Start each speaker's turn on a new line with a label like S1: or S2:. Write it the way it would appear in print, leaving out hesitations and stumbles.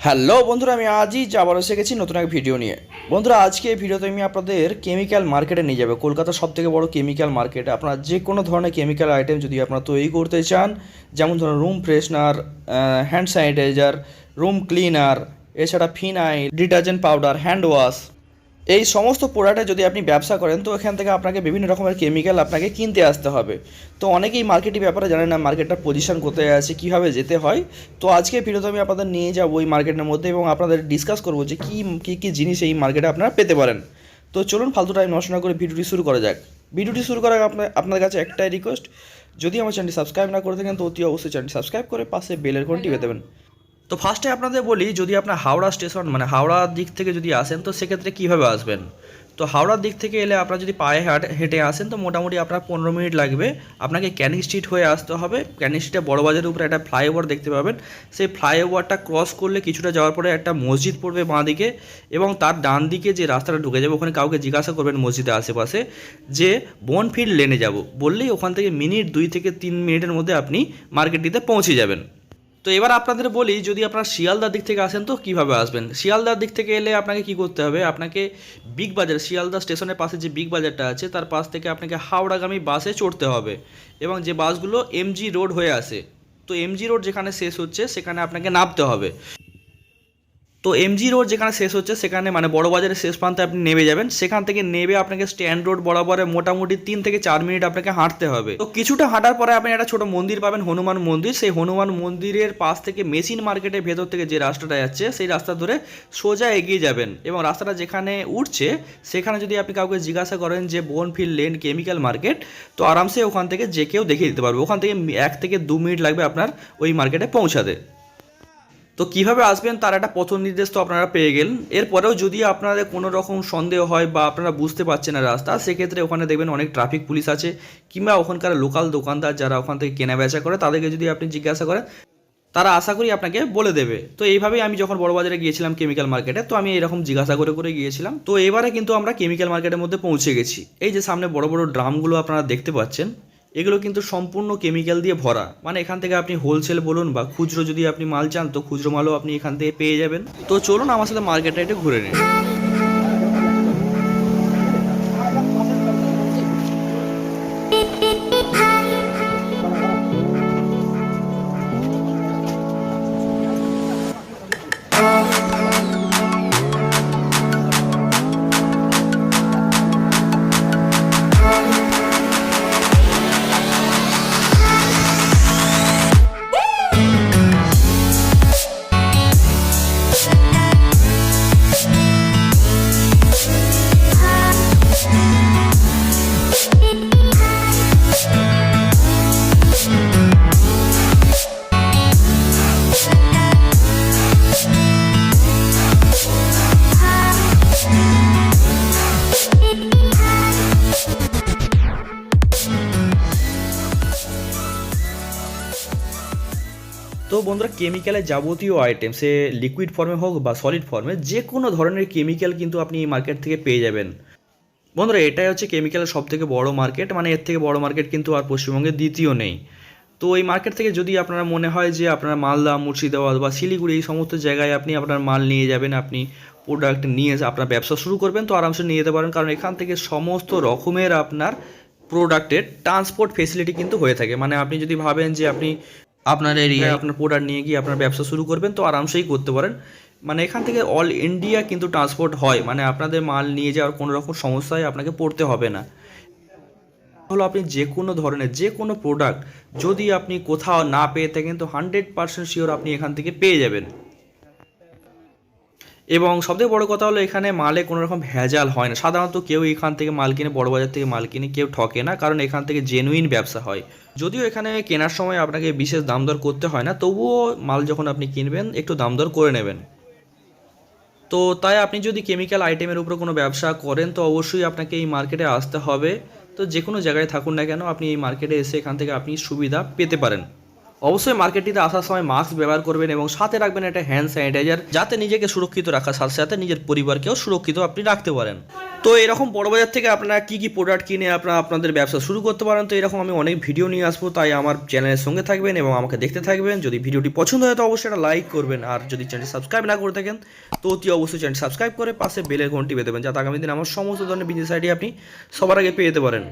S1: Hello বন্ধুরা, আমি আজই আবার এসে গেছি নতুন এক ভিডিও নিয়ে। বন্ধুরা, আজকে এই ভিডিওতে আমি আপনাদের কেমিক্যাল মার্কেটে নিয়ে যাবো। কলকাতার সবথেকে বড় কেমিক্যাল মার্কেট। আপনারা যে কোনো ধরনের কেমিক্যাল আইটেম যদি আপনারা তৈরি করতে চান, যেমন ধরুন room freshener, hand sanitizer, room cleaner, এছাড়া phenyl, detergent powder, hand wash, এই সমস্ত প্রোডাক্টে যদি আপনি ব্যবসা করেন তো এখান থেকে আপনাকে বিভিন্ন রকমের কেমিক্যাল আপনাকে কিনতে আসতে হবে। তো অনেকেই মার্কেটের ব্যাপারে জানেন না, মার্কেটটার পজিশন কোথায় আছে, কীভাবে যেতে হয়। তো আজকে ভিডিওতে আমি আপনাদের নিয়ে যাবো ওই মার্কেটের মধ্যে এবং আপনাদের ডিসকাস করবো যে কী জিনিস এই মার্কেটে আপনারা পেতে পারেন। তো চলুন ফালতু টাইম নষ্ট না করে ভিডিওটি শুরু করা যাক। ভিডিওটি শুরু করার আগে আপনাদের কাছে একটাই রিকোয়েস্ট, যদি আমার চ্যানেলটি সাবস্ক্রাইব না করে থাকেন তো অতি অবশ্যই চ্যানেলটি সাবস্ক্রাইব করে পাশে বেলের ঘন্টি টিপে দেবেন। তো ফার্স্টে আপনাদের বলি, যদি আপনার হাওড়া স্টেশন মানে হাওড়ার দিক থেকে যদি আসেন তো সেক্ষেত্রে কীভাবে আসবেন। তো হাওড়ার দিক থেকে এলে আপনারা যদি পায়ে হেঁটে আসেন তো মোটামুটি আপনার 15 মিনিট লাগবে। আপনাকে ক্যানিং স্ট্রিট হয়ে আসতে হবে। ক্যানিং স্ট্রিটে বড়বাজারের উপরে একটা ফ্লাইওভার দেখতে পাবেন। সেই ফ্লাইওভারটা ক্রস করলে কিছুটা যাওয়ার পরে একটা মসজিদ পড়বে বাঁ দিকে, এবং তার ডান দিকে যে রাস্তাটা ঢুকে যাবে ওখানে কাউকে জিজ্ঞাসা করবেন মসজিদের আশেপাশে যে বনফিল্ড লেনে যাব, বললেই ওখান থেকে মিনিট 2 থেকে 3 মিনিটের মধ্যে আপনি মার্কেটটিতে পৌঁছে যাবেন। তো এবার আপনাদের বলি, যদি আপনারা শিয়ালদার দিক থেকে আসেন তো কীভাবে আসবেন। শিয়ালদার দিক থেকে এলে আপনাকে কি করতে হবে, আপনাকে বিগ বাজার, শিয়ালদা স্টেশনের পাশে যে বিগ বাজারটা আছে তার পাশ থেকে আপনাকে হাওড়াগামী বাসে চড়তে হবে, এবং যে বাসগুলো এমজি রোড হয়ে আসে, তো এমজি রোড যেখানে শেষ হচ্ছে সেখানে আপনাকে নামতে হবে। তো এমজি রোড যেখানে শেষ হচ্ছে সেখানে মানে বড় বাজারের শেষ প্রান্তে আপনি নেমে যাবেন। সেখান থেকে নেমে আপনাকে স্ট্যান্ড রোড বরাবরে মোটামুটি 3 থেকে 4 মিনিট আপনাকে হাঁটতে হবে। তো কিছুটা হাঁটার পরে আপনি একটা ছোট মন্দির পাবেন, হনুমান মন্দির। সেই হনুমান মন্দিরের পাশ থেকে মেশিন মার্কেটের ভেতর থেকে যে রাস্তাটা যাচ্ছে সেই রাস্তা ধরে সোজা এগিয়ে যাবেন, এবং রাস্তাটা যেখানে উঠছে সেখানে যদি আপনি কাউকে জিজ্ঞাসা করেন যে বনফিল্ড লেন কেমিক্যাল মার্কেট, তো আরামসে ওখান থেকে যে কেউ দেখিয়ে দিতে পারবে। ওখান থেকে 1 থেকে 2 মিনিট লাগবে আপনার ওই মার্কেটে পৌঁছাতে। তো কিভাবে আসবেন তার একটা পথ নির্দেশ তো আপনারা পেয়ে গেলেন। এরপরেও যদি আপনাদের কোনো রকম সন্দেহ হয় বা আপনারা বুঝতে পারছেন না রাস্তা, সেক্ষেত্রে ওখানে দেখবেন অনেক ট্রাফিক পুলিশ আছে, কিংবা ওখানকার লোকাল দোকানদার যারা ওখান থেকে কেনা বেচা করে তাদেরকে যদি আপনি জিজ্ঞাসা করেন তারা আশা করি আপনাকে বলে দেবে। তো এইভাবেই আমি যখন বড়বাজারে গিয়েছিলাম কেমিক্যাল মার্কেটে, তো আমি এরকম জিজ্ঞাসা করে করে গিয়েছিলাম। তো এবারে কিন্তু আমরা কেমিক্যাল মার্কেটের মধ্যে পৌঁছে গেছি। এই যে সামনে বড় বড় ড্রামগুলো আপনারা দেখতে পাচ্ছেন, এগুলো কিন্তু সম্পূর্ণ কেমিক্যাল দিয়ে ভরা। মানে এখান থেকে আপনি হোলসেল বলুন বা খুচরো যদি আপনি মাল চান তো খুচরো মালও আপনি এখান থেকে পেয়ে যাবেন। তো চলুন আমার সাথে মার্কেটটা একটু ঘুরে নিন। তো বন্ধুরা, কেমিক্যালের যাবতীয় আইটেম সে লিকুইড ফর্মে হোক বা সলিড ফর্মে, যে কোনো ধরনের কেমিক্যাল কিন্তু আপনি এই মার্কেট থেকে পেয়ে যাবেন। বন্ধুরা, এটাই হচ্ছে কেমিক্যালের সবথেকে বড় মার্কেট। মানে এর থেকে বড় মার্কেট কিন্তু আর পশ্চিমবঙ্গে দ্বিতীয় নেই। তো এই মার্কেট থেকে যদি আপনারা মনে হয় যে আপনারা মালদা, মুর্শিদাবাদ বা শিলিগুড়ি এই সমস্ত জায়গায় আপনি আপনার মাল নিয়ে যাবেন, আপনি প্রোডাক্ট নিয়ে আপনার ব্যবসা শুরু করবেন, তো আরামসে নিয়ে যেতে পারেন। কারণ এখান থেকে সমস্ত রকমের আপনার প্রোডাক্টের ট্রান্সপোর্ট ফেসিলিটি কিন্তু হয়ে থাকে। মানে আপনি যদি ভাবেন যে আপনি আপনার এরিয়ায় আপনার প্রোডাক্ট নিয়ে গিয়ে আপনার ব্যবসা শুরু করবেন তো আরামসেই করতে পারেন। মানে এখান থেকে অল ইন্ডিয়া কিন্তু ট্রান্সপোর্ট হয়। মানে আপনাদের মাল নিয়ে যাওয়ার কোনো রকম সমস্যায় আপনাকে পড়তে হবে না। হলো আপনি যে কোনো ধরনের যে কোনো প্রোডাক্ট যদি আপনি কোথাও না পেয়ে থাকেন তো 100% শিওর আপনি এখান থেকে পেয়ে যাবেন। এবং সবথেকে বড় কথা হলো এখানে মালে কোনো রকম ভেজাল হয় না। সাধারণত কেউ এখান থেকে মাল কিনে, বড় বাজার থেকে মাল কিনে কেউ ঠকে না, কারণ এখান থেকে জেনুইন ব্যবসা হয়। যদিও এখানে কেনার সময় আপনাকে বিশেষ দাম দর করতে হয় না, তবুও মাল যখন আপনি কিনবেন একটু দাম দর করে নেবেন। তো তাই আপনি যদি কেমিক্যাল আইটেমের উপরে কোনো ব্যবসা করেন তো অবশ্যই আপনাকে এই মার্কেটে আসতে হবে। তো যে কোনো জায়গায় থাকুন না কেন আপনি এই মার্কেটে এসে এখান থেকে আপনি সুবিধা পেতে পারেন। অবশ্যই মার্কেটটিতে আসার সময় মাস্ক ব্যবহার করবেন এবং সাথে রাখবেন একটা হ্যান্ড স্যানিটাইজার, যাতে নিজেকে সুরক্ষিত রাখার সাথে সাথে নিজের পরিবারকেও সুরক্ষিত আপনি রাখতে পারেন। তো এরকম বড়বাজার থেকে আপনারা কী কী প্রোডাক্ট কিনে আপনাদের ব্যবসা শুরু করতে পারেন, তো এরকম আমি অনেক ভিডিও নিয়ে আসবো, তাই আমার চ্যানেলের সঙ্গে থাকবেন এবং আমাকে দেখতে থাকবেন। যদি ভিডিওটি পছন্দ হয় তো অবশ্যই একটা লাইক করবেন, আর যদি চ্যানেলটি সাবস্ক্রাইব না করে থাকেন তো অতি অবশ্যই চ্যানেল সাবস্ক্রাইব করে পাশে বেলের ঘন্টি বেঁধে দেবেন, যাতে আগামী দিন আমার সমস্ত ধরনের বিজনেস আইডিয়া আপনি সবার আগে পেয়ে যেতে পারেন।